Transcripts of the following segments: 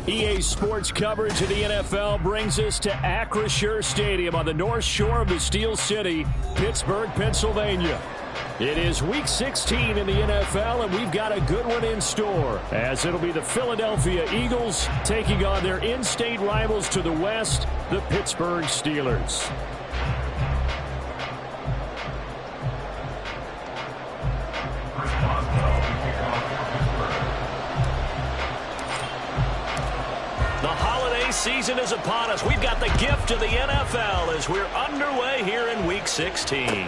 EA Sports coverage of the NFL brings us to Acrisure Stadium on the north shore of the Steel City, Pittsburgh, Pennsylvania. It is Week 16 in the NFL, and we've got a good one in store, as it'll be the Philadelphia Eagles taking on their in-state rivals to the west, the Pittsburgh Steelers. Season is upon us. We've got the gift of the NFL as we're underway here in Week 16.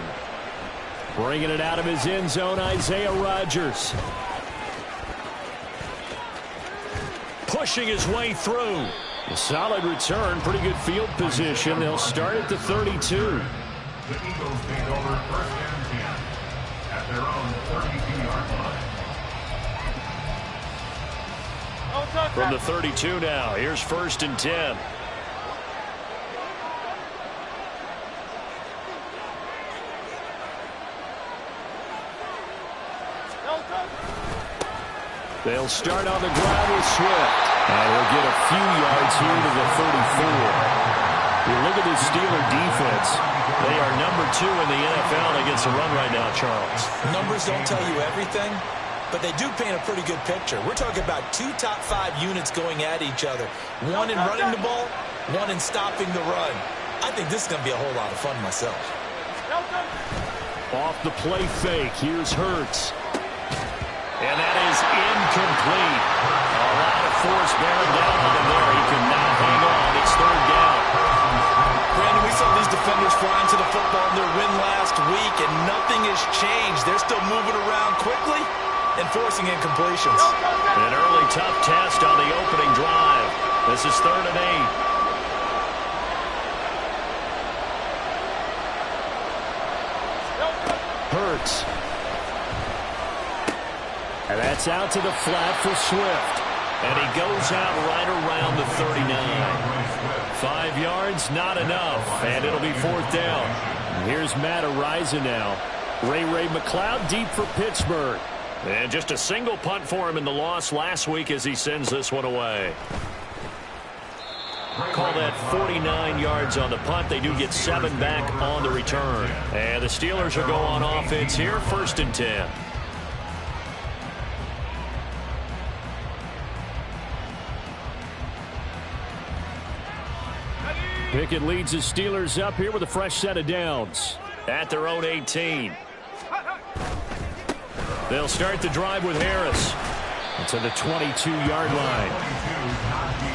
Bringing it out of his end zone, Isaiah Rodgers. Pushing his way through. A solid return, pretty good field position. They'll start at the 32. The Eagles take over first and 10 at their own 32-yard line. From the 32 now, here's first and 10. They'll start on the ground with Swift. And he'll get a few yards here to the 34. You look at this Steeler defense. They are number 2 in the NFL against the run right now, Charles. Numbers don't tell you everything, but they do paint a pretty good picture. We're talking about 2 top 5 units going at each other. One in running the ball, one in stopping the run. I think this is going to be a whole lot of fun myself. Off the play fake, here's Hurts. And that is incomplete. A lot of force bearing down on him there. He could not hang on. It's third down. Brandon, we saw these defenders flying to the football in their win last week, and nothing has changed. They're still moving around quickly and forcing incompletions. An early tough test on the opening drive. This is 3rd and 8. Hurts. And that's out to the flat for Swift. And he goes out right around the 39. 5 yards, not enough. And it'll be 4th down. And here's Matt Araiza now. Ray McLeod deep for Pittsburgh. And just a single punt for him in the loss last week as he sends this one away. Call that 49 yards on the punt. They do get 7 back on the return. And the Steelers will go on offense here, 1st and 10. Pickett leads his Steelers up here with a fresh set of downs. At their own 18. They'll start the drive with Harris. To the 22-yard line.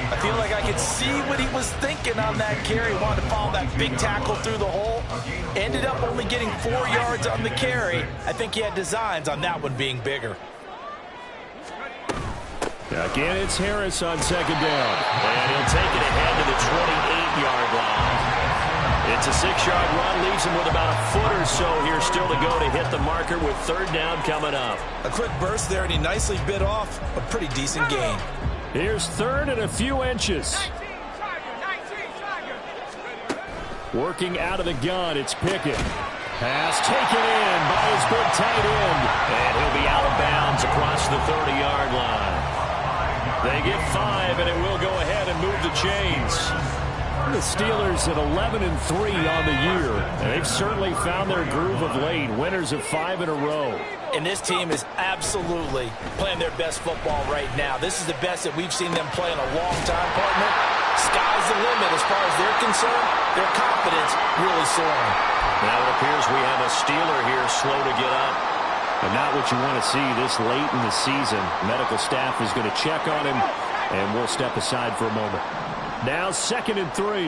I feel like I could see what he was thinking on that carry. Wanted to follow that big tackle through the hole. Ended up only getting 4 yards on the carry. I think he had designs on that one being bigger. Again, it's Harris on 2nd down. And he'll take it ahead to the 28-yard line. It's a 6-yard run, leaves him with about a foot or so here still to go to hit the marker with 3rd down coming up. A quick burst there, and he nicely bit off a pretty decent gain. Here's 3rd and a few inches. Working out of the gun, it's Pickett. Pass taken in by his big tight end. And he'll be out of bounds across the 30-yard line. They get 5, and it will go ahead and move the chains. The Steelers at 11-3 on the year. And they've certainly found their groove of late. Winners of 5 in a row. And this team is absolutely playing their best football right now. This is the best that we've seen them play in a long time, partner. Sky's the limit as far as they're concerned. Their confidence really soaring. Now it appears we have a Steeler here slow to get up. And not what you want to see this late in the season. Medical staff is going to check on him, and we'll step aside for a moment. Now 2nd and 3.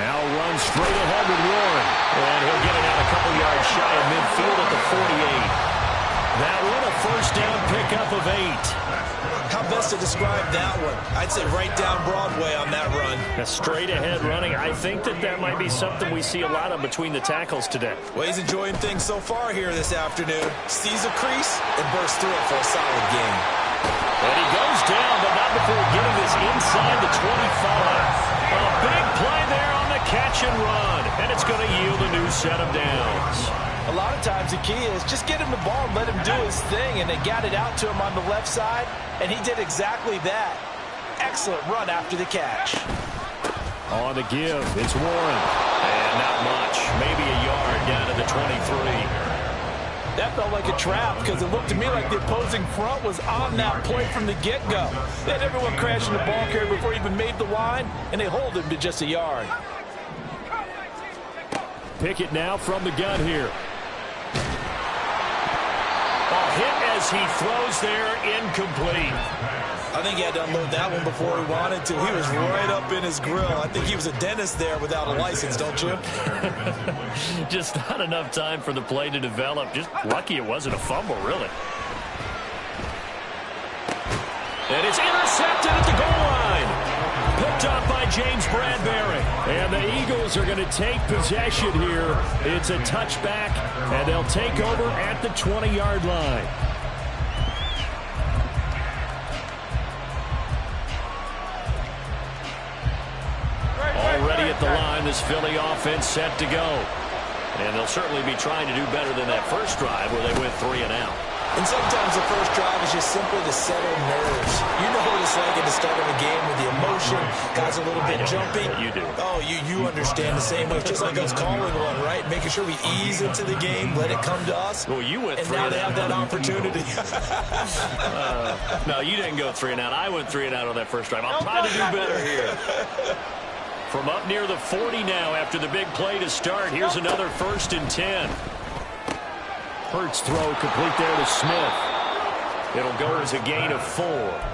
Now runs straight ahead with Warren. And he'll get it out a couple yards shy of midfield at the 48. That one a first down pickup of 8. How best to describe that one? I'd say right down Broadway on that run. A straight ahead running. I think that might be something we see a lot of between the tackles today. Well, he's enjoying things so far here this afternoon. Sees a crease and bursts through it for a solid gain. And he goes down, but not before getting this inside the 25. A big play there on the catch and run. And it's going to yield a new set of downs. A lot of times the key is just get him the ball and let him do his thing, and they got it out to him on the left side, and he did exactly that. Excellent run after the catch. On the give, it's Warren. And not much. Maybe a yard down to the 23. That felt like a trap because it looked to me like the opposing front was on that play from the get-go. They had everyone crashing the ball carrier before he even made the line, and they hold him to just a yard. Pickett now from the gun here. Hit as he throws there, incomplete. I think he had to unload that one before he wanted to. He was right up in his grill. I think he was a dentist there without a license, don't you? Just not enough time for the play to develop. Just lucky it wasn't a fumble, really. And it's intercepted at the goal line. Picked up by James Bradbury. And the Eagles are going to take possession here. It's a touchback, and they'll take over at the 20-yard line. Already at the line, this Philly offense set to go. And they'll certainly be trying to do better than that first drive where they went 3 and out. And sometimes the first drive is just simply to settle nerves. You know what it's like at the start of a game with the emotion. Guys are a little bit jumpy. You do. Oh, you understand the same way. It's just like us calling one, right? Making sure we ease into the game, let it come to us. Well, you went 3 and now they have that opportunity. No, you didn't go 3 and out. I went 3 and out on that first drive. I'll try to do better here. From up near the 40 now after the big play to start. Here's another 1st and 10. Hurts throw complete there to Smith. It'll go as a gain of 4,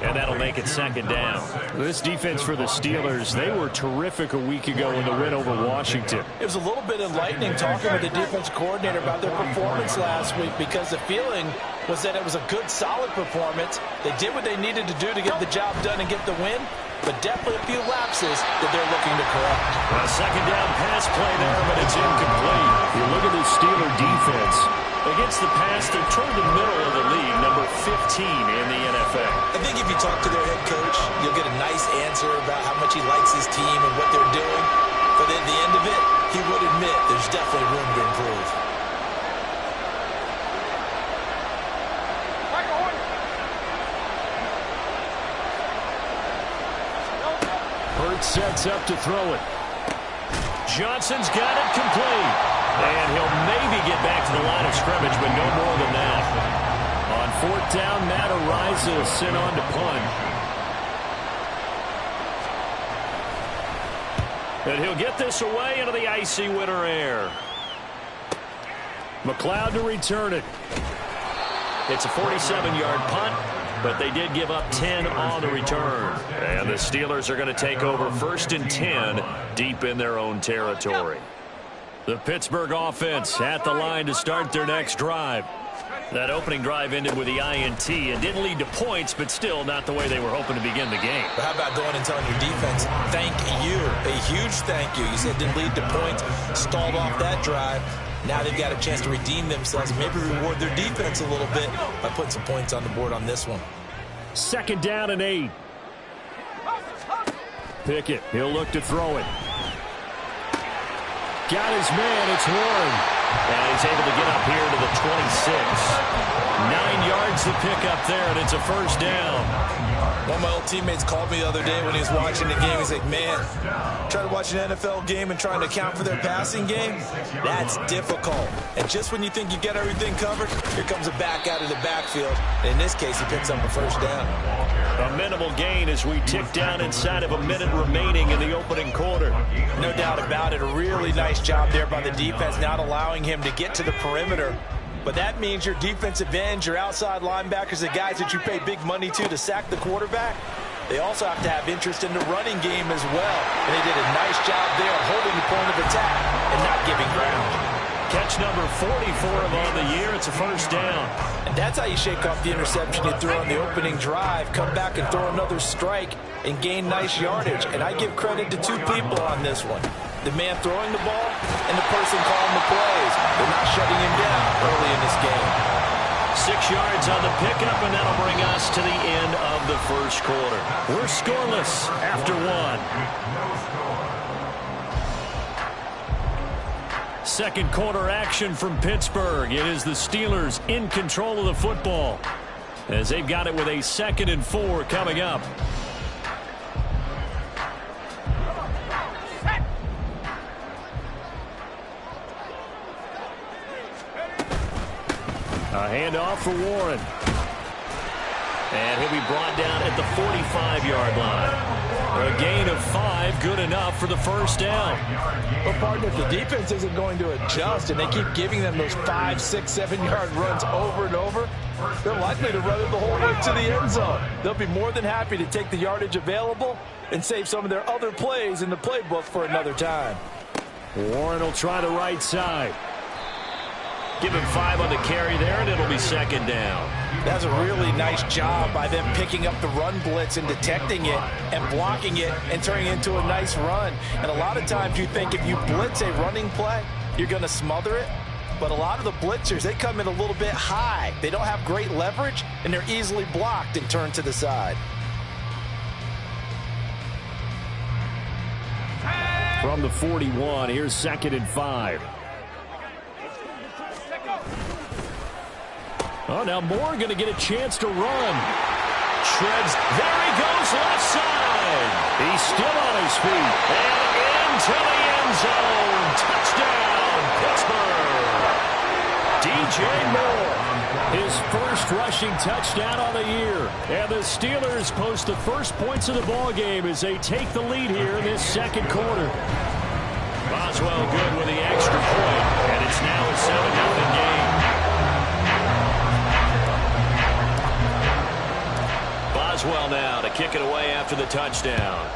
and that'll make it 2nd down. This defense for the Steelers, they were terrific a week ago in the win over Washington. It was a little bit enlightening talking with the defense coordinator about their performance last week because the feeling was that it was a good, solid performance. They did what they needed to do to get the job done and get the win, but definitely a few lapses that they're looking to correct. A 2nd down pass play there, but it's incomplete. You look at the Steeler defense. Against the pass, they're toward the middle of the league, number 15 in the NFL. I think if you talk to their head coach, you'll get a nice answer about how much he likes his team and what they're doing. But at the end of it, he would admit there's definitely room to improve. Hurts sets up to throw it. Johnson's got it complete. And he'll maybe get back to the line of scrimmage, but no more than that. On 4th down, Matt Araiza sent on to punt. And he'll get this away into the icy winter air. McLeod to return it. It's a 47-yard punt, but they did give up 10 on the return. And the Steelers are going to take over 1st and 10 deep in their own territory. The Pittsburgh offense at the line to start their next drive. That opening drive ended with the INT and didn't lead to points, but still not the way they were hoping to begin the game. But how about going and telling your defense, thank you, a huge thank you. You said didn't lead to points, stalled off that drive. Now they've got a chance to redeem themselves and maybe reward their defense a little bit by putting some points on the board on this one. 2nd down and 8. Pickett, he'll look to throw it. Got his man, it's Warren. And he's able to get up here to the 26. 9 yards to pick up there, and it's a 1st down. One of my old teammates called me the other day when he was watching the game. He's like, man, trying to watch an NFL game and trying to account for their passing game, that's difficult. And just when you think you get everything covered, here comes a back out of the backfield. And in this case, he picks up a 1st down. A minimal gain as we tick down inside of a minute remaining in the opening quarter. No doubt about it. A really nice job there by the defense, not allowing him to get to the perimeter. But that means your defensive ends, your outside linebackers, the guys that you pay big money to sack the quarterback, they also have to have interest in the running game as well. And they did a nice job there holding the point of attack and not giving ground. Catch number 44 of on the year. It's a 1st down. And that's how you shake off the interception you threw on the opening drive. Come back and throw another strike and gain nice yardage. And I give credit to 2 people on this one. The man throwing the ball and the person calling the plays. They're not shutting him down early in this game. 6 yards on the pickup, and that'll bring us to the end of the 1st quarter. We're scoreless after 1. Second quarter action from Pittsburgh. It is the Steelers in control of the football as they've got it with a 2nd and 4 coming up. A handoff for Warren. And he'll be brought down at the 45-yard line. A gain of 5, good enough for the first down. Well, partner, if the defense isn't going to adjust and they keep giving them those 5, 6, 7-yard runs over and over, they're likely to run it the whole way to the end zone. They'll be more than happy to take the yardage available and save some of their other plays in the playbook for another time. Warren will try the right side. Give him 5 on the carry there, and it'll be 2nd down. That's a really nice job by them picking up the run blitz and detecting it and blocking it and turning it into a nice run. And a lot of times you think if you blitz a running play, you're going to smother it. But a lot of the blitzers, they come in a little bit high. They don't have great leverage, and they're easily blocked and turned to the side. From the 41, here's 2nd and 5. Oh, now Moore going to get a chance to run. Shreds. There he goes, left side. He's still on his feet. And into the end zone. Touchdown, Pittsburgh. DJ Moore. His first rushing touchdown on the year. And the Steelers post the first points of the ball game as they take the lead here in this second quarter. Boswell good with the extra point. And it's now a 7-0 game. Boswell now to kick it away after the touchdown.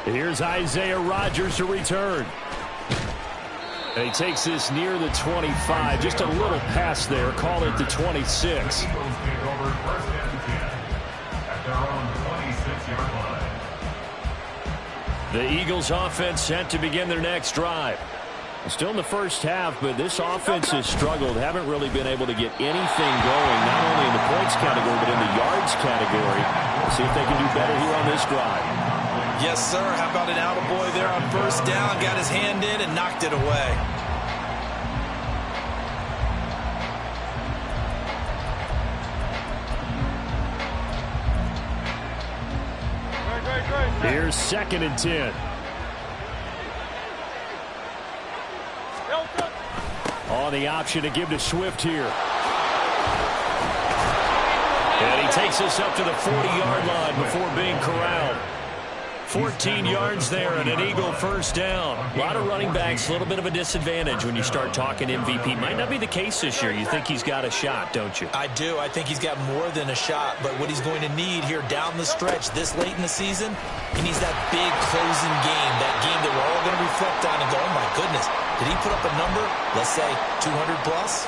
Here's Isaiah Rodgers to return. And he takes this near the 25. Just a little pass there. Call it the 26. The Eagles offense set to begin their next drive. Still in the first half, but this offense has struggled. Haven't really been able to get anything going, not only in the points category, but in the yards category. We'll see if they can do better here on this drive. Yes, sir. How about an attaboy there on first down? Got his hand in and knocked it away. Here's 2nd and 10. On the option to give to Swift here. And he takes us up to the 40-yard line before being corralled. 14 yards there and an Eagle first down. A lot of running backs, a little bit of a disadvantage when you start talking MVP. Might not be the case this year. You think he's got a shot, don't you? I do. I think he's got more than a shot. But what he's going to need here down the stretch this late in the season, he needs that big closing game, that game that we're all going to reflect on and go, oh, my goodness, did he put up a number, let's say, 200 plus?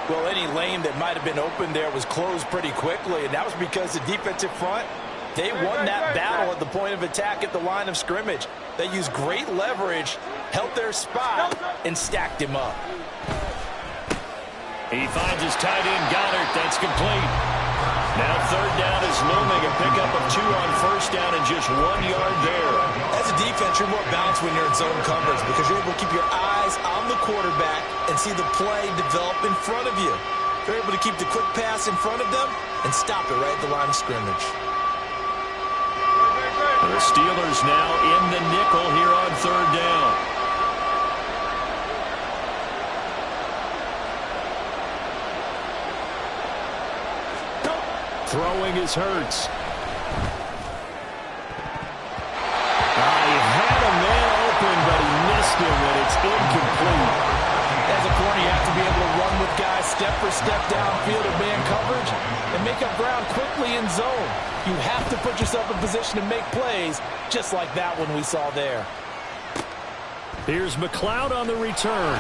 Well, any lane that might have been open there was closed pretty quickly, and that was because the defensive front, they won that battle at the point of attack at the line of scrimmage. They used great leverage, held their spot, and stacked him up. He finds his tight end, Goddard. That's complete. Now third down is looming. A pickup of 2 on first down and just 1 yard there. As a defense, you're more balanced when you're in zone coverage because you're able to keep your eyes on the quarterback and see the play develop in front of you. You're able to keep the quick pass in front of them and stop it right at the line of scrimmage. The Steelers now in the nickel here on third down. Throwing is Hurts. He had a man open, but he missed him, and it's incomplete. As a corner, you have to be able to run with guys step for step downfield in man coverage and make up ground quickly in zone. You have to put yourself in position to make plays, just like that one we saw there. Here's McLeod on the return.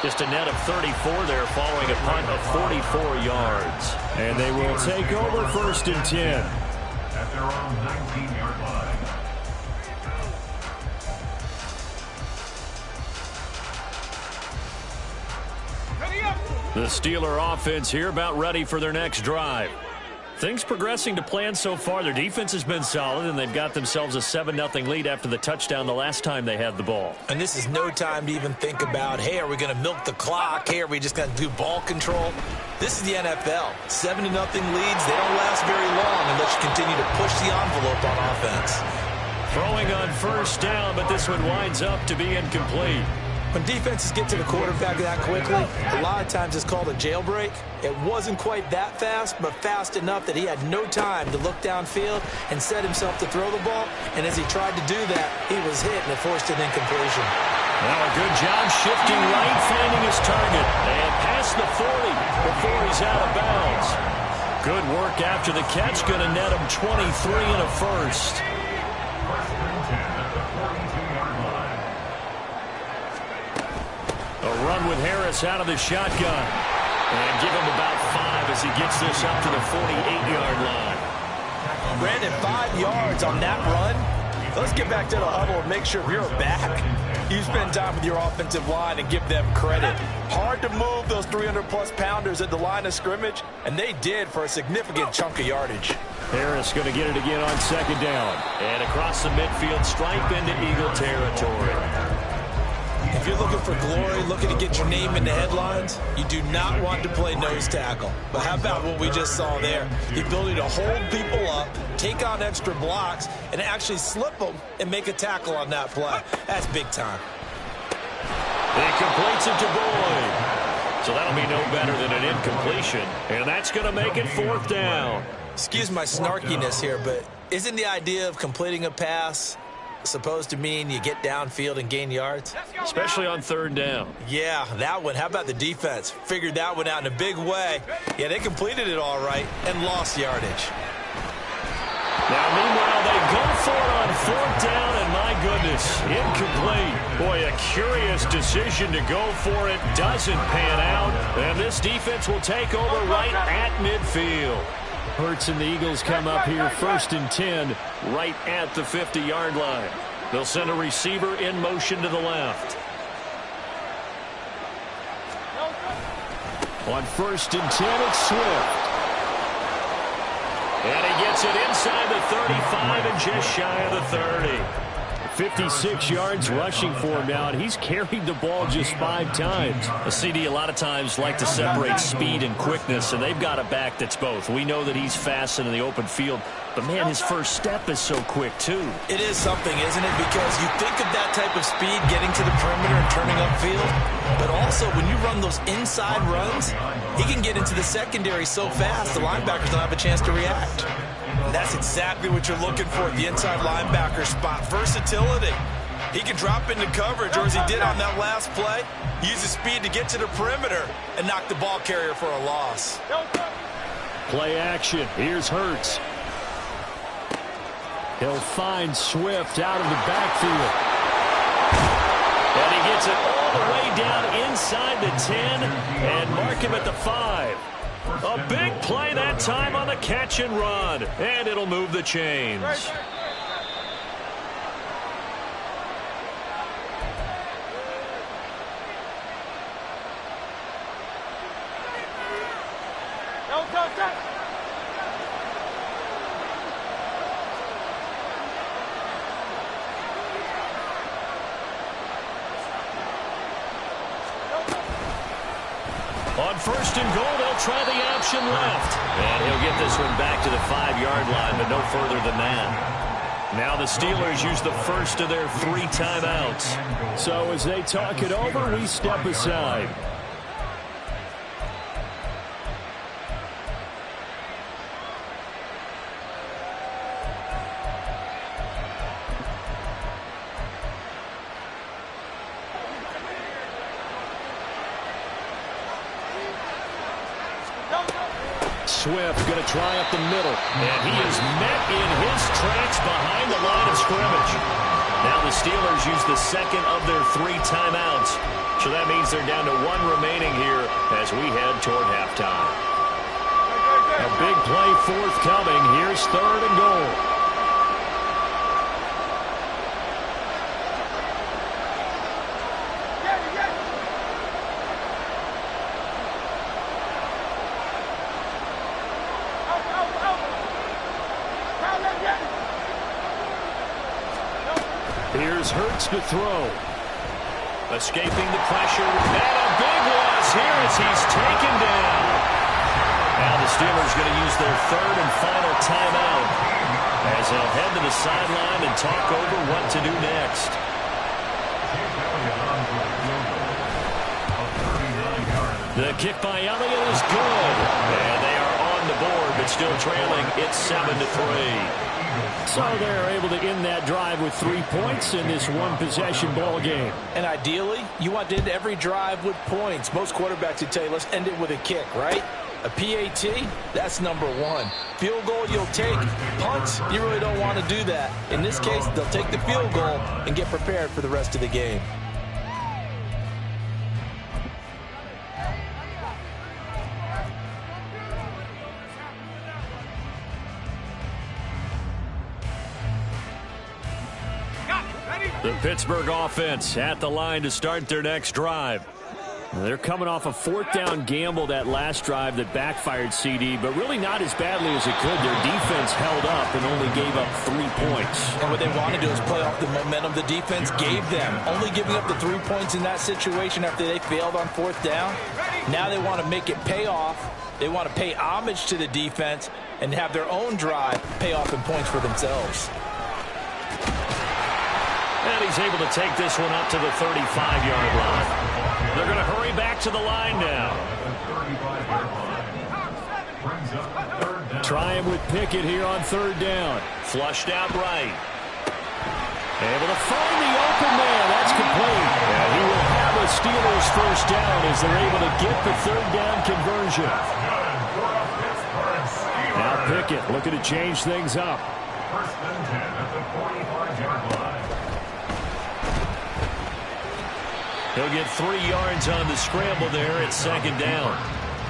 Just a net of 34 there following a punt of 44 yards. And they will take over first and 10. At their own 19-yard line. The Steeler offense here about ready for their next drive. things progressing to plan so far. Their defense has been solid, and they've got themselves a 7-0 lead after the touchdown the last time they had the ball. And this is no time to even think about, hey, are we going to milk the clock? Hey, are we just going to do ball control? This is the NFL. 7-0 leads, they don't last very long unless you continue to push the envelope on offense. Throwing on first down, but this one winds up to be incomplete. When defenses get to the quarterback that quickly, a lot of times it's called a jailbreak. It wasn't quite that fast, but fast enough that he had no time to look downfield and set himself to throw the ball. And as he tried to do that, he was hit and it forced an incompletion. Well, a good job shifting right, finding his target, and past the 40 before he's out of bounds. Good work after the catch, going to net him 23 and a first. A run with Harris out of the shotgun. And give him about 5 as he gets this up to the 48-yard line. Brandon, 5 yards on that run. Let's get back to the huddle and make sure if you're back, you spend time with your offensive line and give them credit. Hard to move those 300-plus pounders at the line of scrimmage, and they did for a significant chunk of yardage. Harris going to get it again on second down. And across the midfield, stripe into Eagle territory. If you're looking for glory, looking to get your name in the headlines, you do not want to play nose tackle. But how about what we just saw there? The ability to hold people up, take on extra blocks, and actually slip them and make a tackle on that play. That's big time. He completes it to Boyd. So that'll be no better than an incompletion. And that's going to make it 4th down. Excuse my snarkiness here, but isn't the idea of completing a pass supposed to mean you get downfield and gain yards? Especially on 3rd down. Yeah, that one. How about the defense? Figured that one out in a big way. Yeah, they completed it all right and lost yardage. Now, meanwhile, they go for it on 4th down, and my goodness, incomplete. Boy, a curious decision to go for it. Doesn't pan out, and this defense will take over right at midfield. Hurts and the Eagles come up here 1st and 10 right at the 50-yard line. They'll send a receiver in motion to the left. On 1st and 10, it's Swift. And he gets it inside the 35 and just shy of the 30. 56 yards rushing for him now, and he's carried the ball just 5 times. A CD a lot of times like to separate speed and quickness, and they've got a back that's both. We know that he's fast in the open field, but, man, his first step is so quick, too. It is something, isn't it? Because you think of that type of speed getting to the perimeter and turning upfield, but also when you run those inside runs, he can get into the secondary so fast the linebackers don't have a chance to react. And that's exactly what you're looking for at the inside linebacker spot. Versatility. He can drop into coverage, or as he did on that last play, use his speed to get to the perimeter and knock the ball carrier for a loss. Play action. Here's Hurts. He'll find Swift out of the backfield. And he gets it all the way down inside the 10 and mark him at the 5. A big play that time on the catch and run. And it'll move the chains. On 1st and goal, they'll try the option left. And he'll get this one back to the 5-yard line, but no further than that. Now the Steelers use the first of their 3 timeouts. So as they talk it over, we step aside. Swift going to try up the middle. And he is met in his tracks behind the line of scrimmage. Now the Steelers use the second of their 3 timeouts. So that means they're down to 1 remaining here as we head toward halftime. A big play forthcoming. Here's 3rd and goal. Here's Hurts to throw. Escaping the pressure. And a big loss here as he's taken down. Now the Steelers going to use their third and final timeout as they'll head to the sideline and talk over what to do next. The kick by Elliott is good. And they are on the board, but still trailing. It's 7-3. So they're able to end that drive with 3 points in this one-possession ball game. And ideally, you want to end every drive with points. Most quarterbacks would tell you, let's end it with a kick, right? A PAT, that's number one. Field goal, you'll take. Punts, you really don't want to do that. In this case, they'll take the field goal and get prepared for the rest of the game. The Pittsburgh offense at the line to start their next drive. They're coming off a fourth down gamble that last drive that backfired CD, but really not as badly as it could. Their defense held up and only gave up 3 points. And what they want to do is play off the momentum the defense gave them. Only giving up the 3 points in that situation after they failed on fourth down. Now they want to make it pay off. They want to pay homage to the defense and have their own drive pay off in points for themselves. And he's able to take this one up to the 35-yard line. They're going to hurry back to the line now. Try him with Pickett here on third down. Flushed out right. Able to find the open man. That's complete. And he will have a Steelers first down as they're able to get the third down conversion. Now Pickett looking to change things up. First and 10 at the 45-yard line. He'll get 3 yards on the scramble there at second down.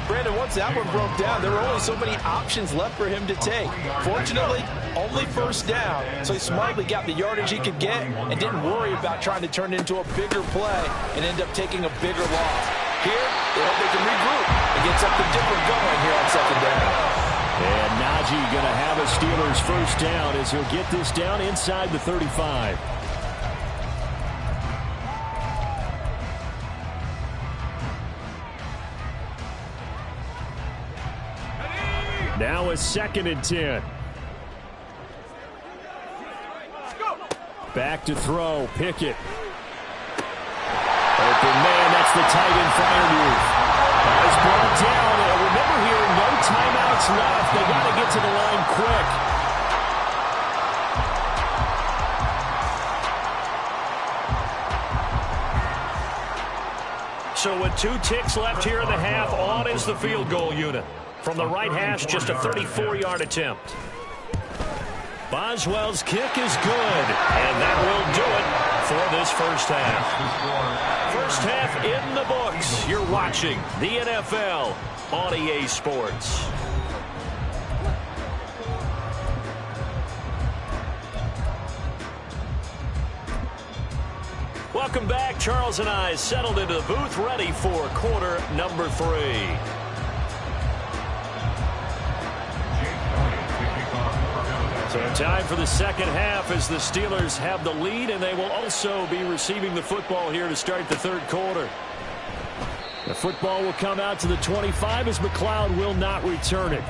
Brandon, once that one broke down, there were only so many options left for him to take. Fortunately, only first down, so he smartly got the yardage he could get and didn't worry about trying to turn it into a bigger play and end up taking a bigger loss. Here, they hope they can regroup and get something different going here on second down. And Najee going to have a Steelers first down as he'll get this down inside the 35. Now a second and 10. Back to throw. Pickett. Open man. That's the tight end Freiermuth. Is brought down. And remember here, no timeouts left. They got to get to the line quick. So with 2 ticks left here in the half, on is the field goal unit. From the right hash, just a 34-yard attempt. Boswell's kick is good, and that will do it for this first half. First half in the books. You're watching the NFL on EA Sports. Welcome back. Charles and I settled into the booth, ready for quarter number 3. So time for the second half as the Steelers have the lead, and they will also be receiving the football here to start the third quarter. The football will come out to the 25 as McLeod will not return it.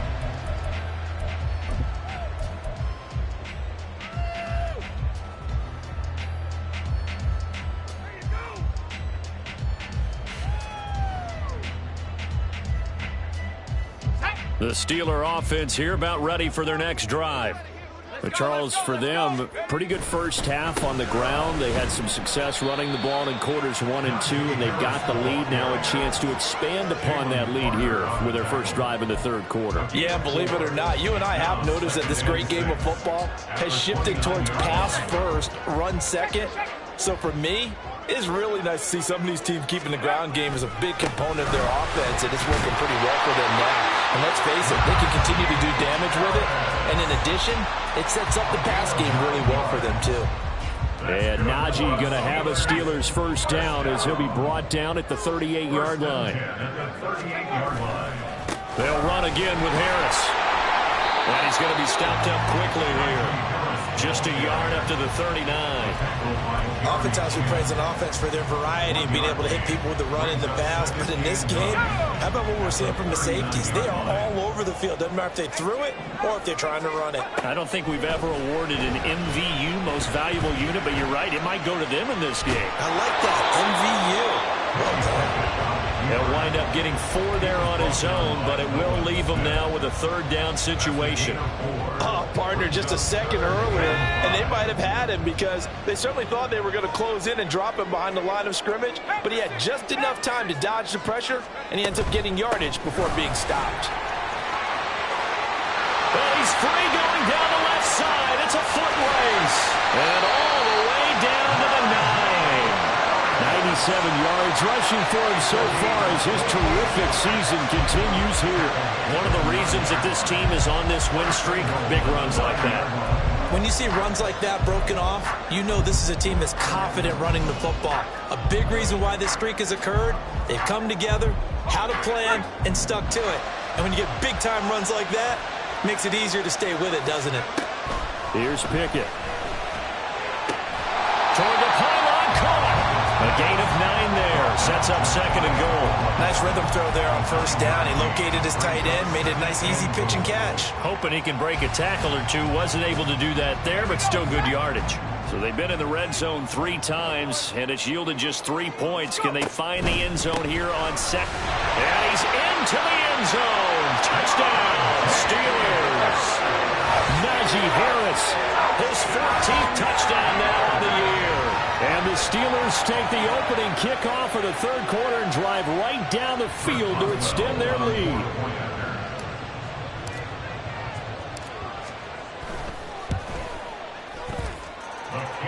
The Steeler offense here about ready for their next drive. But Charles, for them, pretty good first half on the ground. They had some success running the ball in quarters 1 and 2, and they've got the lead now, a chance to expand upon that lead here with their first drive in the third quarter. Yeah, believe it or not, you and I have noticed that this great game of football has shifted towards pass first, run second. So for me, it's really nice to see some of these teams keeping the ground game as a big component of their offense, and it's working pretty well for them now. And let's face it, they can continue to do damage with it. And in addition, it sets up the pass game really well for them, too. And Najee going to have a Steelers first down as he'll be brought down at the 38-yard line. They'll run again with Harris. And he's going to be stopped up quickly here. Just a yard up to the 39. Oftentimes we praise an offense for their variety and being able to hit people with the run in the pass. But in this game, how about what we're seeing from the safeties? They are all over the field. Doesn't matter if they threw it or if they're trying to run it. I don't think we've ever awarded an MVU, most valuable unit, but you're right. It might go to them in this game. I like that. MVU. Well done. He'll wind up getting 4 there on his own, but it will leave him now with a third down situation. Oh, partner, just a second earlier, and they might have had him because they certainly thought they were going to close in and drop him behind the line of scrimmage, but he had just enough time to dodge the pressure, and he ends up getting yardage before being stopped. Well, he's free going down the left side. It's a foot race. And all the way down to the 9. 97 yards rushing for him so far as his terrific season continues here. One of the reasons that this team is on this win streak, big runs like that. When you see runs like that broken off, you know this is a team that's confident running the football. A big reason why this streak has occurred, they've come together, had a plan, and stuck to it. And when you get big-time runs like that, it makes it easier to stay with it, doesn't it? Here's Pickett. Toward the pylon, caught. A gain of 9 there. Sets up second and goal. Nice rhythm throw there on first down. He located his tight end, made it a nice, easy pitch and catch. Hoping he can break a tackle or two. Wasn't able to do that there, but still good yardage. So they've been in the red zone 3 times, and it's yielded just 3 points. Can they find the end zone here on second? And he's into the end zone. Touchdown, Steelers. Najee Harris. His 14th touchdown now of the year. And the Steelers take the opening kickoff of the third quarter and drive right down the field to extend their lead.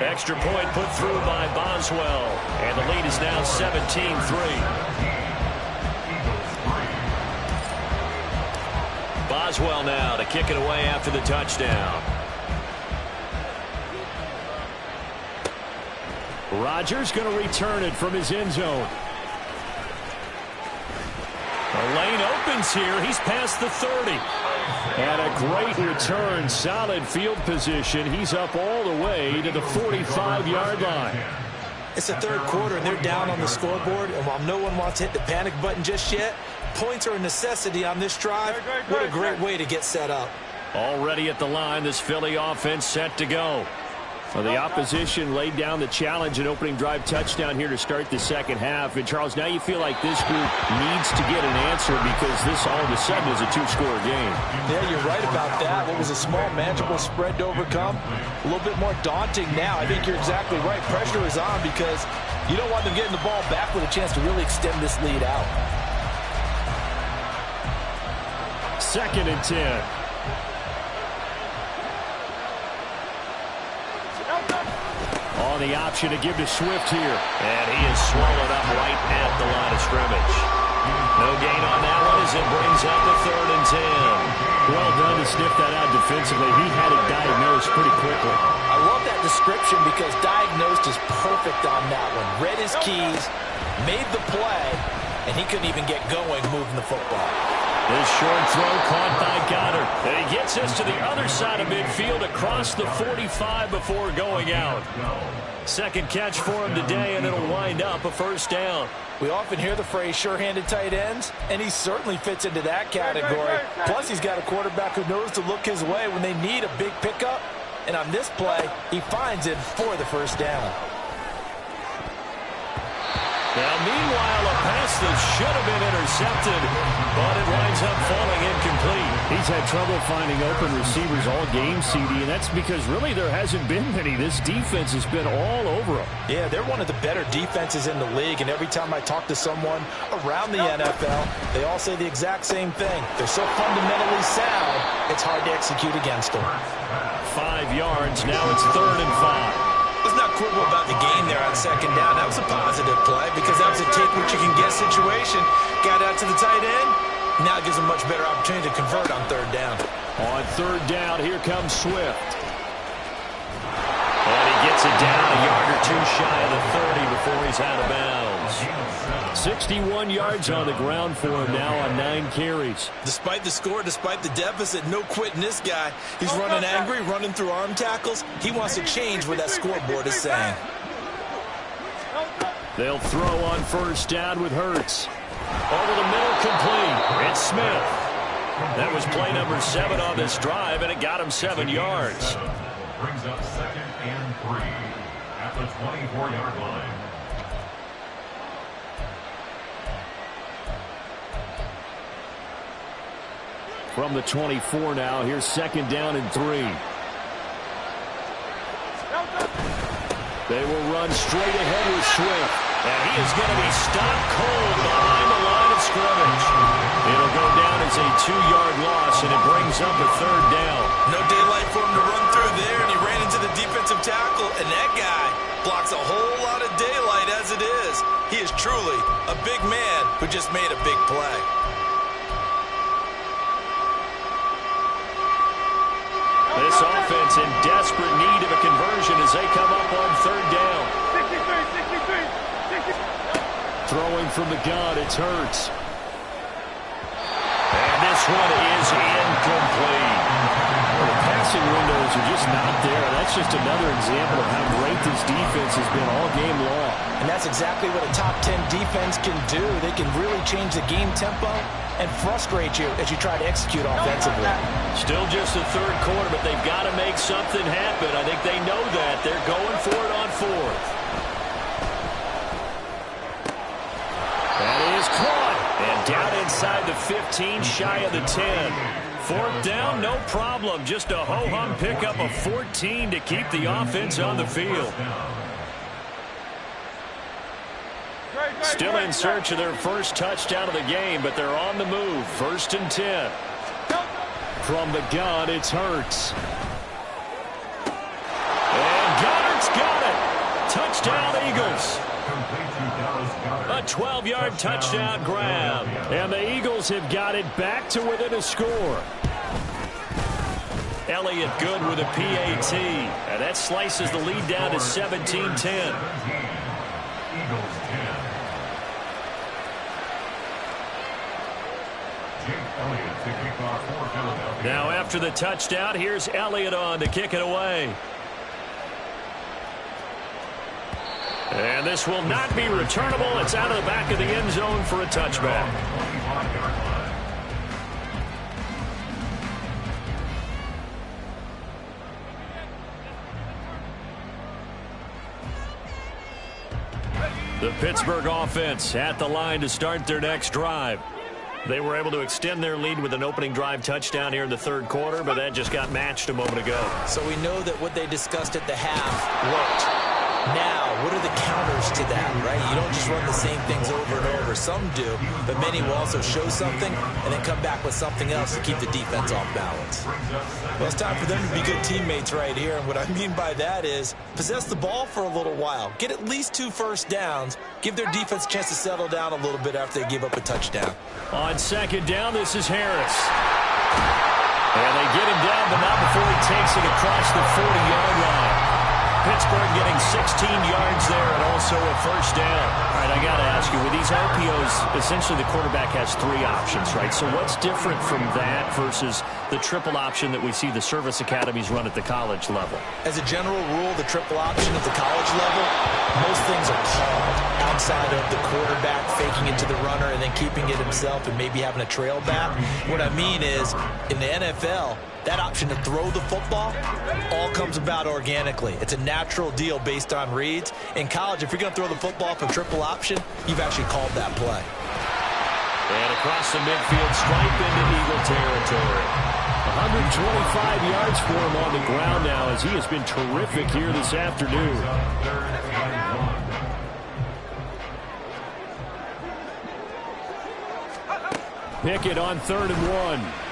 Extra point put through by Boswell. And the lead is now 17-3. Boswell now to kick it away after the touchdown. Rodgers going to return it from his end zone. The lane opens here. He's past the 30. And a great return. Solid field position. He's up all the way to the 45-yard line. It's the third quarter, and they're down on the scoreboard. And while no one wants to hit the panic button just yet, points are a necessity on this drive. What a great way to get set up. Already at the line, this Philly offense set to go. Well, the opposition laid down the challenge and opening drive touchdown here to start the second half. And, Charles, now you feel like this group needs to get an answer because this all of a sudden is a 2-score game. Yeah, you're right about that. What was a small, manageable spread to overcome, a little bit more daunting now. I think you're exactly right. Pressure is on because you don't want them getting the ball back with a chance to really extend this lead out. 2nd and 10. On the option to give to Swift here. And he is swallowed up right at the line of scrimmage. No gain on that one as it brings up the 3rd and 10. Well done to sniff that out defensively. He had it diagnosed pretty quickly. I love that description because diagnosed is perfect on that one. Read his keys, made the play, and he couldn't even get going moving the football. This short throw caught by Goddard. And he gets us to the other side of midfield across the 45 before going out. Second catch for him today, and it'll wind up a first down. We often hear the phrase sure-handed tight ends, and he certainly fits into that category. Plus, he's got a quarterback who knows to look his way when they need a big pickup. And on this play, he finds it for the first down. Now, meanwhile, a pass that should have been intercepted, but it winds up falling incomplete. He's had trouble finding open receivers all game, CD, and that's because really there hasn't been many. This defense has been all over him. Yeah, they're one of the better defenses in the league, and every time I talk to someone around the NFL, they all say the exact same thing. They're so fundamentally sound, it's hard to execute against them. 5 yards, now it's 3rd and 5. Let's not quibble about the gain there on second down. That was a positive play because that was a take what you can get situation. Got out to the tight end. Now it gives them much better opportunity to convert on 3rd down. On 3rd down, here comes Swift. And he gets it down a yard or two shy of the 30 before he's out of bounds. 61 yards on the ground for him now on 9 carries. Despite the score, despite the deficit, no quitting this guy. He's running angry, running through arm tackles. He wants to change what that scoreboard is saying. They'll throw on first down with Hurts. Over the middle, complete. It's Smith. That was play number 7 on this drive, and it got him 7 yards. Brings up 2nd and 3 at the 24-yard line. From the 24 now, here's 2nd down and 3. They will run straight ahead with Swift. And he is going to be stopped cold behind the line of scrimmage. It'll go down as a 2-yard loss, and it brings up a 3rd down. No daylight for him to run through there, and he ran into the defensive tackle, and that guy blocks a whole lot of daylight as it is. He is truly a big man who just made a big play. This offense in desperate need of a conversion as they come up on 3rd down. Throwing from the gun, it's Hurts. And this one is incomplete. Well, the passing windows are just not there. That's just another example of how great this defense has been all game long. And that's exactly what a top 10 defense can do. They can really change the game tempo and frustrate you as you try to execute offensively. Still just the 3rd quarter, but they've got to make something happen. I think they know that. They're going for it on 4th. That is caught. And down inside the 15, shy of the 10. 4th down, no problem. Just a ho-hum pickup of 14 to keep the offense on the field. Still in search of their first touchdown of the game, but they're on the move. 1st and 10. From the gun, it's Hurts. And Goddard's got it. Touchdown, Eagles. A 12-yard touchdown grab. And the Eagles have got it back to within a score. Elliott good with a PAT. And that slices the lead down to 17-10. Now after the touchdown, here's Elliott on to kick it away. And this will not be returnable. It's out of the back of the end zone for a touchback. The Pittsburgh offense at the line to start their next drive. They were able to extend their lead with an opening drive touchdown here in the 3rd quarter, but that just got matched a moment ago. So we know that what they discussed at the half worked. Now, what are the counters to that, right? You don't just run the same things over and over. Some do, but many will also show something and then come back with something else to keep the defense off balance. Well, it's time for them to be good teammates right here, and what I mean by that is possess the ball for a little while. Get at least 2 first downs. Give their defense a chance to settle down a little bit after they give up a touchdown. On 2nd down, this is Harris. And they get him down, but not before he takes it across the 40-yard line. Pittsburgh getting 16 yards there and also a first down. All right, I got to ask you, with these RPOs, essentially the quarterback has 3 options, right? So what's different from that versus the triple option that we see the service academies run at the college level? As a general rule, the triple option at the college level, most things are called outside of the quarterback faking it to the runner and then keeping it himself and maybe having a trail back. What I mean is, in the NFL, that option to throw the football all comes about organically. It's a natural deal based on reads. In college, if you're going to throw the football from triple option, you've actually called that play. And across the midfield stripe into Eagle territory. 125 yards for him on the ground now as he has been terrific here this afternoon. Pickett on 3rd and 1.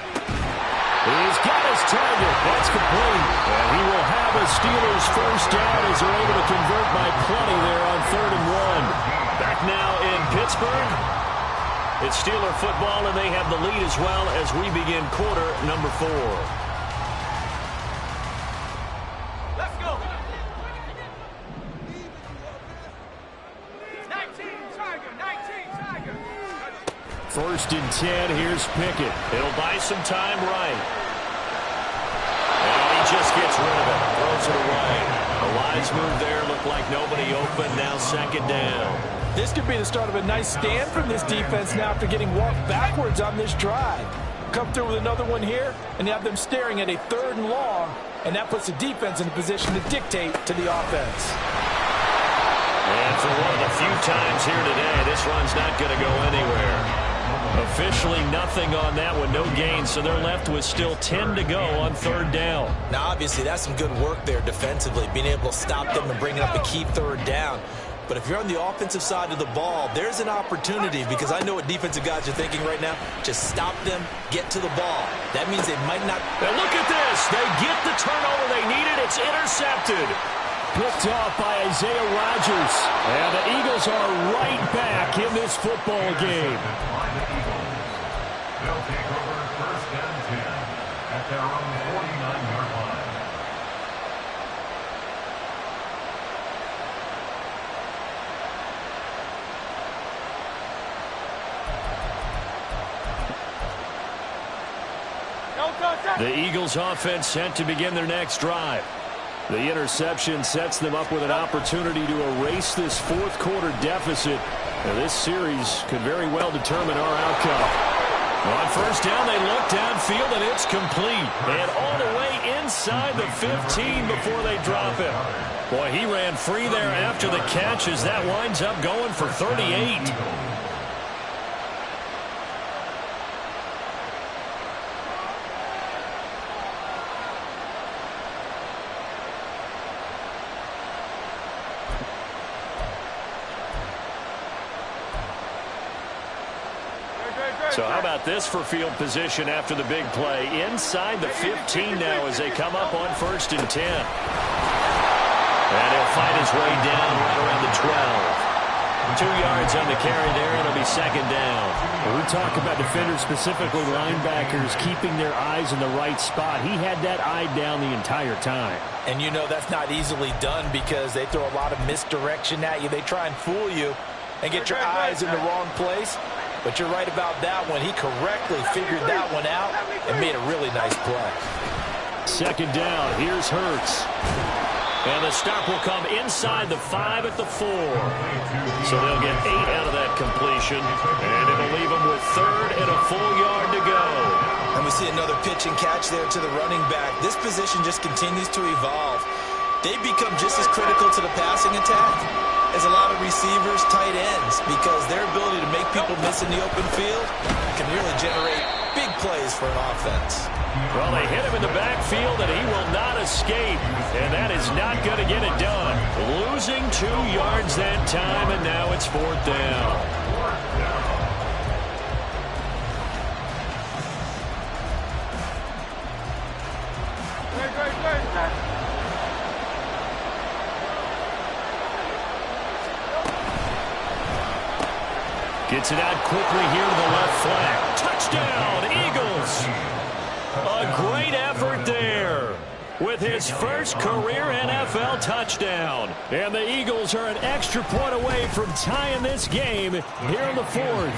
He's got his target. That's complete. And he will have a Steelers first down as they're able to convert by plenty there on 3rd and 1. Back now in Pittsburgh. It's Steeler football, and they have the lead as well as we begin quarter number 4. Let's go. 1st and 10. Here's Pickett. It'll buy some time right. And he just gets rid of it. Throws it away. A wise move there. Looked like nobody open. Now 2nd down. This could be the start of a nice stand from this defense now after getting walked backwards on this drive. Come through with another one here, and you have them staring at a 3rd and long, and that puts the defense in a position to dictate to the offense. And for one of the few times here today, this run's not going to go anywhere. Officially nothing on that one, no gain, so they're left with still 10 to go on 3rd down. Now, obviously, that's some good work there defensively, being able to stop them and bringing up a key 3rd down. But if you're on the offensive side of the ball, there's an opportunity, because I know what defensive guys are thinking right now. Just stop them, get to the ball. That means they might not. And look at this. They get the turnover they needed. It's intercepted. Picked off by Isaiah Rodgers. And the Eagles are right back in this football game. They'll take over 1st and 10 at their own 49-yard line. The Eagles offense set to begin their next drive. The interception sets them up with an opportunity to erase this 4th quarter deficit. Now, this series could very well determine our outcome. On 1st down, they look downfield, and it's complete. And all the way inside the 15 before they drop it. Boy, he ran free there after the catch as that winds up going for 38. So how about this for field position after the big play? Inside the 15 now as they come up on 1st and 10. And he'll fight his way down right around the 12. 2 yards on the carry there. It'll be 2nd down. When we talk about defenders, specifically linebackers, keeping their eyes in the right spot. He had that eye down the entire time. And you know that's not easily done because they throw a lot of misdirection at you. They try and fool you and get your eyes in the wrong place. But you're right about that one. He correctly figured that one out and made a really nice play. 2nd down. Here's Hurts. And the stop will come inside the 5 at the 4. So they'll get 8 out of that completion. And it'll leave them with 3rd and a full yard to go. And we see another pitch and catch there to the running back. This position just continues to evolve. They become just as critical to the passing attack as a lot of receivers, tight ends, because their ability to make people miss in the open field can really generate big plays for an offense. Well, they hit him in the backfield, and he will not escape. And that is not going to get it done. Losing 2 yards that time, and now it's 4th down. Gets it out quickly here to the left flank. Touchdown, Eagles! A great effort there with his first career NFL touchdown. And the Eagles are an extra point away from tying this game here in the 4th.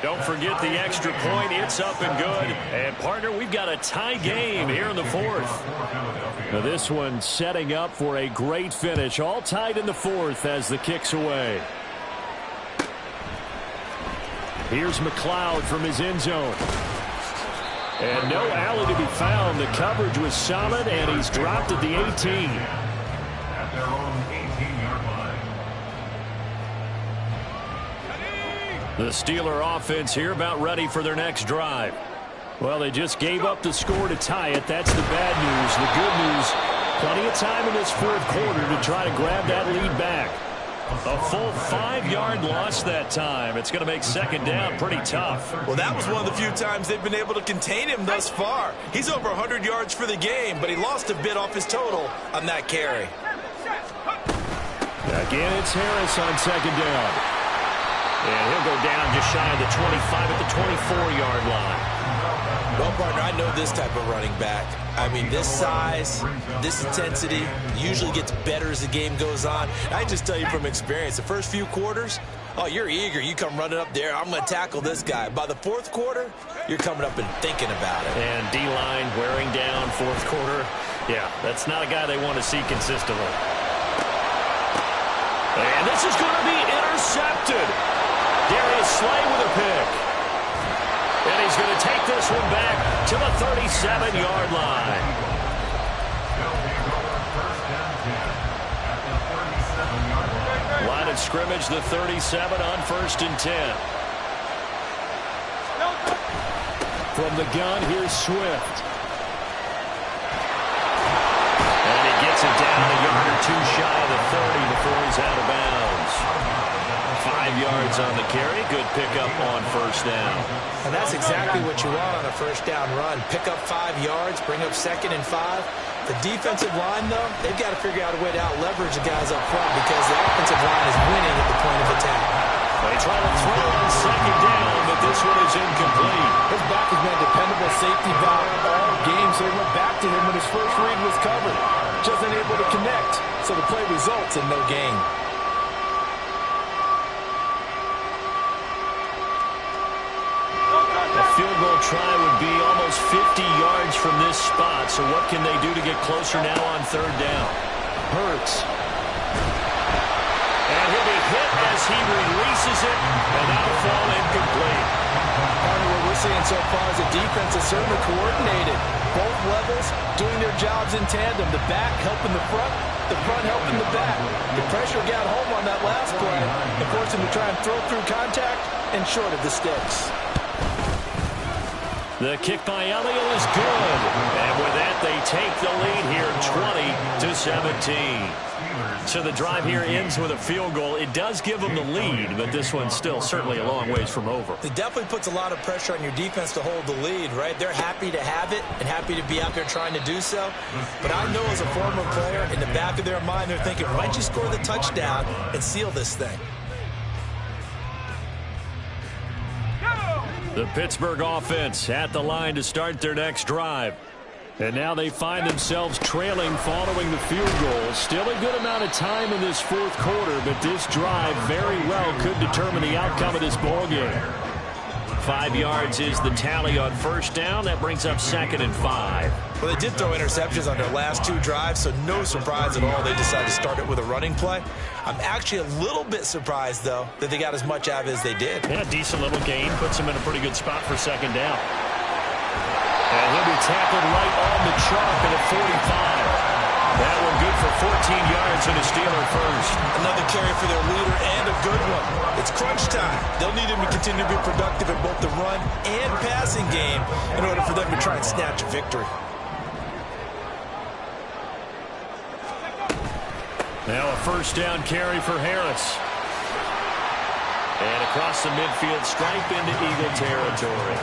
Don't forget the extra point. It's up and good. And, partner, we've got a tie game here in the 4th. Now this one setting up for a great finish. All tied in the 4th as the kick's away. Here's McLeod from his end zone. And no alley to be found. The coverage was solid, and he's dropped at the 18. At their own 18-yard line. The Steeler offense here about ready for their next drive. Well, they just gave up the score to tie it. That's the bad news. The good news, plenty of time in this 4th quarter to try to grab that lead back. A full 5-yard loss that time. It's going to make 2nd down pretty tough. Well, that was one of the few times they've been able to contain him thus far. He's over 100 yards for the game, but he lost a bit off his total on that carry. Again, it's Harris on 2nd down. And he'll go down just shy of the 25 at the 24-yard line. Well, partner, I know this type of running back. I mean, this size, this intensity usually gets better as the game goes on. I just tell you from experience, the first few quarters, Oh, you're eager. You come running up there. I'm going to tackle this guy. By the fourth quarter, you're coming up and thinking about it. And D-line wearing down fourth quarter. Yeah, that's not a guy they want to see consistently. And this is going to be intercepted. Darius Slay with a pick. And he's going to take this one back to the 37-yard line. Line of scrimmage, the 37 on 1st and 10. From the gun, here's Swift. And he gets it down a yard or two shy of the 30 before he's out of bounds. 5 yards on the carry. Good pickup on 1st down. And that's exactly what you want on a 1st down run. Pick up 5 yards, bring up 2nd and 5. The defensive line, though, they've got to figure out a way to out-leverage the guys up front because the offensive line is winning at the point of attack. They try to throw on 2nd down, but this one is incomplete. His back has been a dependable safety valve all game, so he went back to him when his first read was covered. Just unable to connect, so the play results in no gain. A field goal try would be almost 50 yards from this spot, so what can they do to get closer now on 3rd down? Hurts. And he'll be hit as he releases it, and that'll fall incomplete. Part of what we're seeing so far is the defense is certainly coordinated. Both levels doing their jobs in tandem. The back helping the front helping the back. The pressure got home on that last play and forced him to try and throw through contact and short of the sticks. The kick by Elliott is good. And with that, they take the lead here 20-17. So the drive here ends with a field goal. It does give them the lead, but this one's still certainly a long ways from over. It definitely puts a lot of pressure on your defense to hold the lead, right? They're happy to have it and happy to be out there trying to do so. But I know as a former player, in the back of their mind, they're thinking, why don't you score the touchdown and seal this thing? The Pittsburgh offense at the line to start their next drive. And now they find themselves trailing following the field goal. Still a good amount of time in this fourth quarter, but this drive very well could determine the outcome of this ballgame. 5 yards is the tally on 1st down. That brings up 2nd and 5. Well, they did throw interceptions on their last 2 drives, so no surprise at all they decided to start it with a running play. I'm actually a little bit surprised, though, that they got as much out of it as they did. Yeah, decent little gain. Puts them in a pretty good spot for 2nd down. And he'll be tackled right on the chalk at a 45. That one good for 14 yards and a Steeler first. Another carry for their leader and a good one. It's crunch time. They'll need him to continue to be productive in both the run and passing game in order for them to try and snatch a victory. Now a 1st down carry for Harris. And across the midfield stripe into Eagle territory.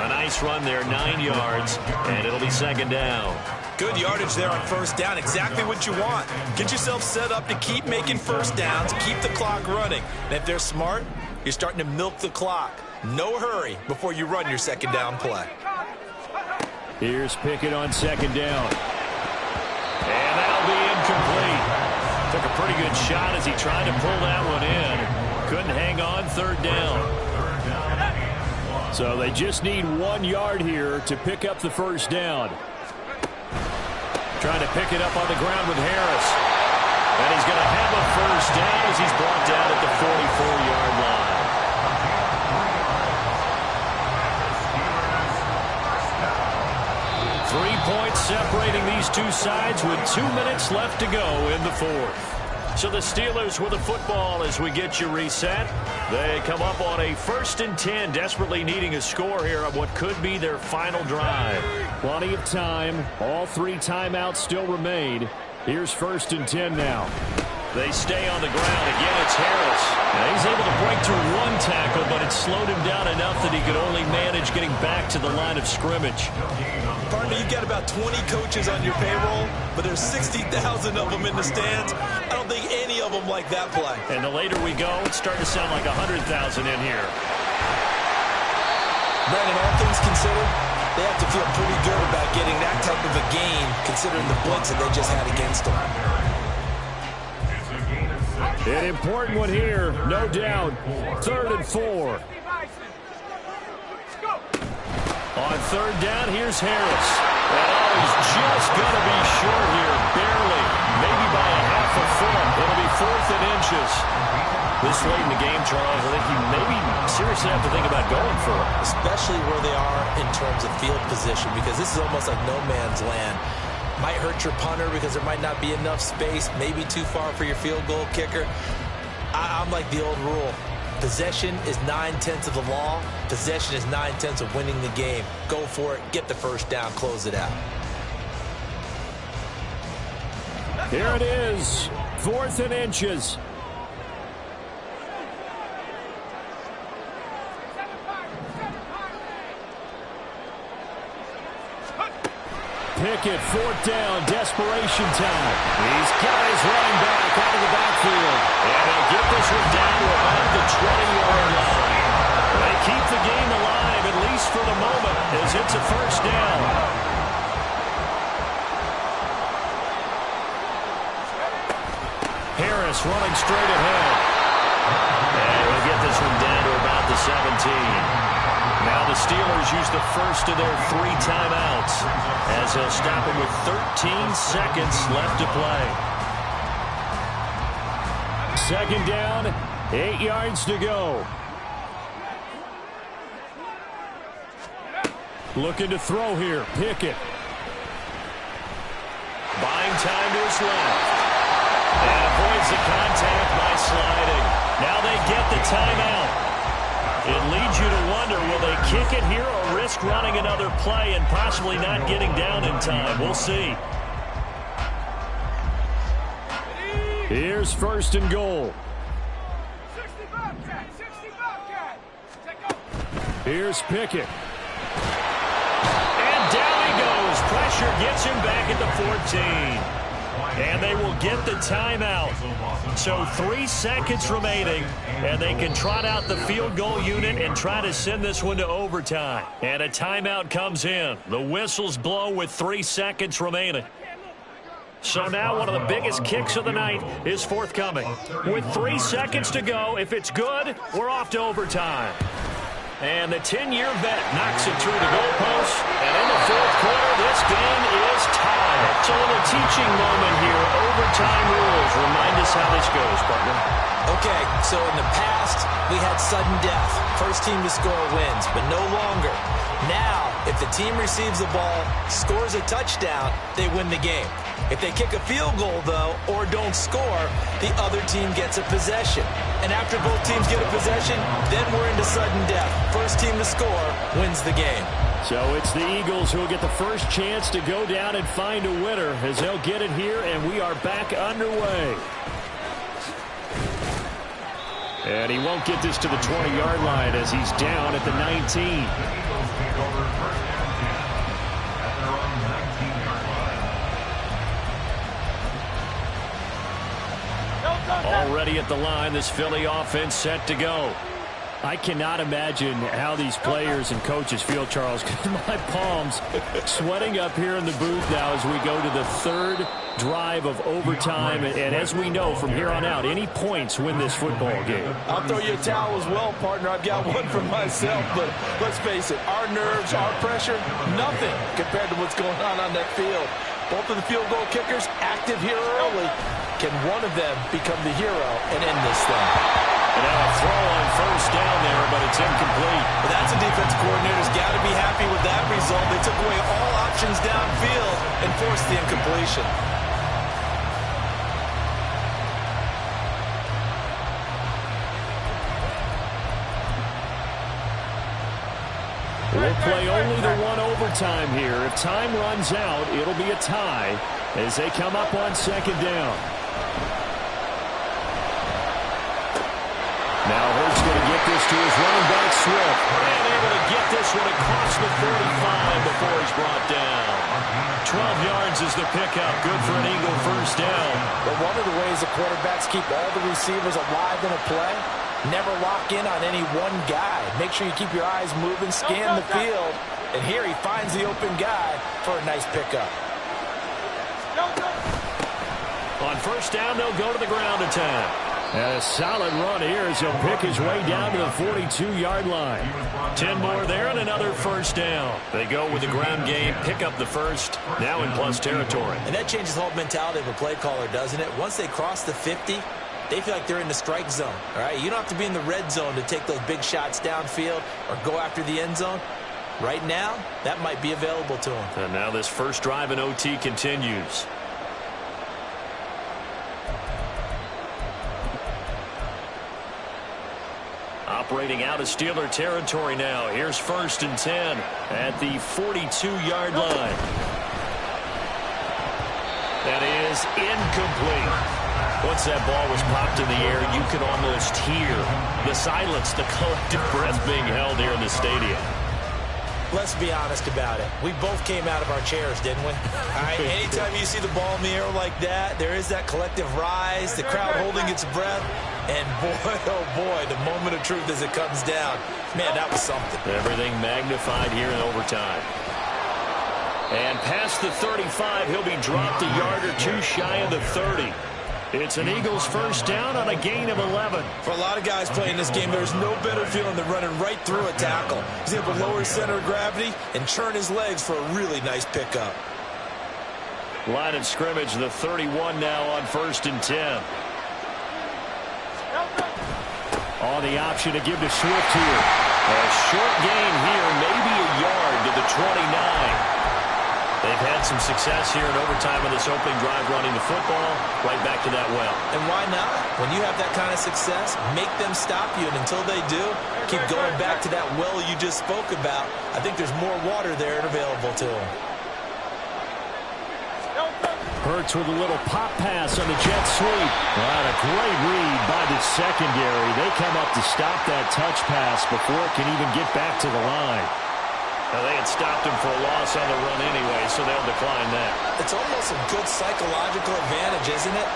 A nice run there, 9 yards, and it'll be 2nd down. Good yardage there on 1st down, exactly what you want. Get yourself set up to keep making 1st downs, keep the clock running. And if they're smart, you're starting to milk the clock. No hurry before you run your 2nd down play. Here's Pickett on 2nd down. And that'll be incomplete. Took a pretty good shot as he tried to pull that one in. Couldn't hang on 3rd down. So they just need 1 yard here to pick up the 1st down. Trying to pick it up on the ground with Harris. And he's going to have a 1st down as he's brought down at the 44-yard line. 3 points separating these two sides with 2 minutes left to go in the 4th. So the Steelers with the football as we get you reset. They come up on a 1st and 10, desperately needing a score here on what could be their final drive. Plenty of time. All 3 timeouts still remain. Here's 1st and 10 now. They stay on the ground. Again, it's Harris. Now he's able to break through 1 tackle, but it slowed him down enough that he could only manage getting back to the line of scrimmage. Partner, you've got about 20 coaches on your payroll, but there's 60,000 of them in the stands. I don't think any of them like that play. And the later we go, it's starting to sound like 100,000 in here. Brandon, all things considered, they have to feel pretty good about getting that type of a gain, considering the blitz that they just had against them. It's a gain of 6. An important one here, no doubt. 3rd and 4. On 3rd down, here's Harris. And he's just going to be short here, barely. Maybe by a half a foot. It'll be 4th and inches. This late in the game, Charles, I think you maybe seriously have to think about going for it. Especially where they are in terms of field position, because this is almost like no man's land. Might hurt your punter because there might not be enough space, maybe too far for your field goal kicker. I'm like the old rule. Possession is 9/10 of the law. Possession is 9/10 of winning the game. Go for it. Get the first down. Close it out. Here it is. 4th and inches. Pickett, 4th down, desperation time. He's got his running back out of the backfield. And they'll get this one down to about the 20-yard line. They keep the game alive, at least for the moment, as it's a first down. Harris running straight ahead. And we'll get this one down to about the 17. Now the Steelers use the first of their 3 timeouts as they'll stop him with 13 seconds left to play. 2nd down, 8 yards to go. Looking to throw here, Pickett. Buying time to his left. And avoids the contact by sliding. Now they get the timeout. It leads you to wonder, will they kick it here or risk running another play and possibly not getting down in time? We'll see. Here's 1st and goal. Here's Pickett. And down he goes. Pressure gets him back at the 14. And they will get the timeout. So 3 seconds remaining, and they can trot out the field goal unit and try to send this one to overtime. And a timeout comes in. The whistles blow with 3 seconds remaining. So now one of the biggest kicks of the night is forthcoming. With 3 seconds to go, if it's good, we're off to overtime. And the 10-year vet knocks it through the goalpost. And in the 4th quarter, this game is tied. It's a little teaching moment here. Overtime rules. Remind us how this goes, partner. Okay, so in the past, we had sudden death. First team to score wins, but no longer. Now, if the team receives the ball, scores a touchdown, they win the game. If they kick a field goal, though, or don't score, the other team gets a possession. And after both teams get a possession, then we're into sudden death. First team to score wins the game. So it's the Eagles who will get the first chance to go down and find a winner as they'll get it here, and we are back underway. And he won't get this to the 20-yard line as he's down at the 19. Already at the line, this Philly offense set to go. I cannot imagine how these players and coaches feel, Charles, because my palms sweating up here in the booth now as we go to the 3rd drive of overtime. And as we know, from here on out, any points win this football game. I'll throw you a towel as well, partner. I've got one for myself, but let's face it, our nerves, our pressure, nothing compared to what's going on that field. Both of the field goal kickers active here early. Can one of them become the hero and end this thing? And now a throw on 1st down there, but it's incomplete. Well, that's a defense coordinator's got to be happy with that result. They took away all options downfield and forced the incompletion. We'll play only the 1 overtime here. If time runs out, it'll be a tie as they come up on 2nd down. Now Hurts going to get this to his running back, Swift. And able to get this one across the 45 before he's brought down. 12 yards is the pickup. Good for an Eagle first down. But one of the ways the quarterbacks keep all the receivers alive in a play, never lock in on any one guy. Make sure you keep your eyes moving, scan the field. And here he finds the open guy for a nice pickup. On 1st down, they'll go to the ground attack. And a solid run here as he'll pick his way down to the 42-yard line. 10 more there and another first down. They go with the ground game, pick up the first, now in plus territory. And that changes the whole mentality of a play caller, doesn't it? Once they cross the 50, they feel like they're in the strike zone. All right, you don't have to be in the red zone to take those big shots downfield or go after the end zone. Right now, that might be available to them. And now this first drive in OT continues. Operating out of Steeler territory now. Here's 1st and 10 at the 42-yard line. That is incomplete. Once that ball was popped in the air, you could almost hear the silence, the collective breath being held here in the stadium. Let's be honest about it. We both came out of our chairs, didn't we? All right, anytime you see the ball in the air like that, there is that collective rise, the crowd holding its breath, and boy, oh boy, the moment of truth as it comes down. Man, that was something. Everything magnified here in overtime. And past the 35, he'll be dropped a yard or two shy of the 30. It's an Eagles first down on a gain of 11. For a lot of guys playing this game, there's no better feeling than running right through a tackle. He's able to lower his center of gravity and churn his legs for a really nice pickup. Line of scrimmage, the 31 now on 1st and 10. On the option to give to Swift here. A short gain here, maybe a yard to the 29. They've had some success here in overtime on this opening drive running the football. Right back to that well. And why not? When you have that kind of success, make them stop you. And until they do, keep going back to that well you just spoke about. I think there's more water there and available to them. Hurts with a little pop pass on the jet sweep. What a great read by the secondary. They come up to stop that touch pass before it can even get back to the line. Now, they had stopped him for a loss on the run anyway, so they'll decline that. It's almost a good psychological advantage, isn't it?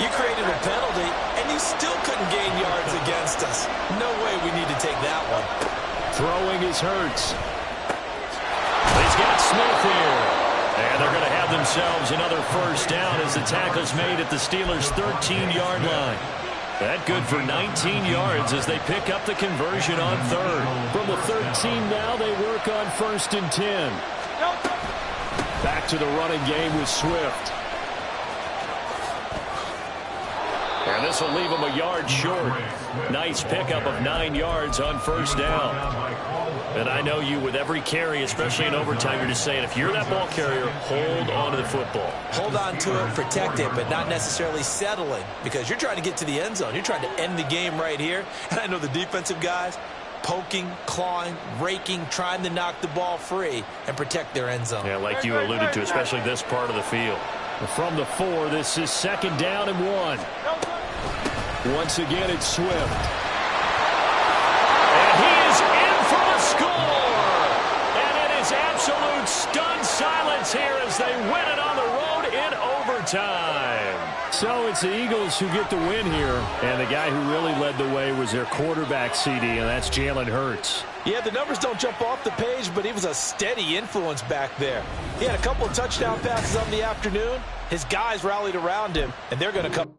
You created a penalty, and you still couldn't gain yards against us. No way we need to take that one. Throwing is Hurts. He's got Smith here. And they're going to have themselves another first down as the tackle's made at the Steelers' 13-yard line. That good for 19 yards as they pick up the conversion on 3rd. From the 13 now, they work on 1st and 10. Back to the running game with Swift. And this will leave them a yard short. Nice pickup of 9 yards on 1st down. And I know you, with every carry, especially in overtime, you're just saying, if you're that ball carrier, hold on to the football. Hold on to it, protect it, but not necessarily settling, because you're trying to get to the end zone. You're trying to end the game right here. And I know the defensive guys poking, clawing, raking, trying to knock the ball free and protect their end zone. Yeah, like you alluded to, especially this part of the field. From the 4, this is 2nd down and 1. Once again, it's Swift. And he is in for the score! And it is absolute stunned silence here as they win it on the road in overtime. So it's the Eagles who get the win here. And the guy who really led the way was their quarterback, CD, and that's Jalen Hurts. Yeah, the numbers don't jump off the page, but he was a steady influence back there. He had a couple of touchdown passes on the afternoon. His guys rallied around him, and they're going to come.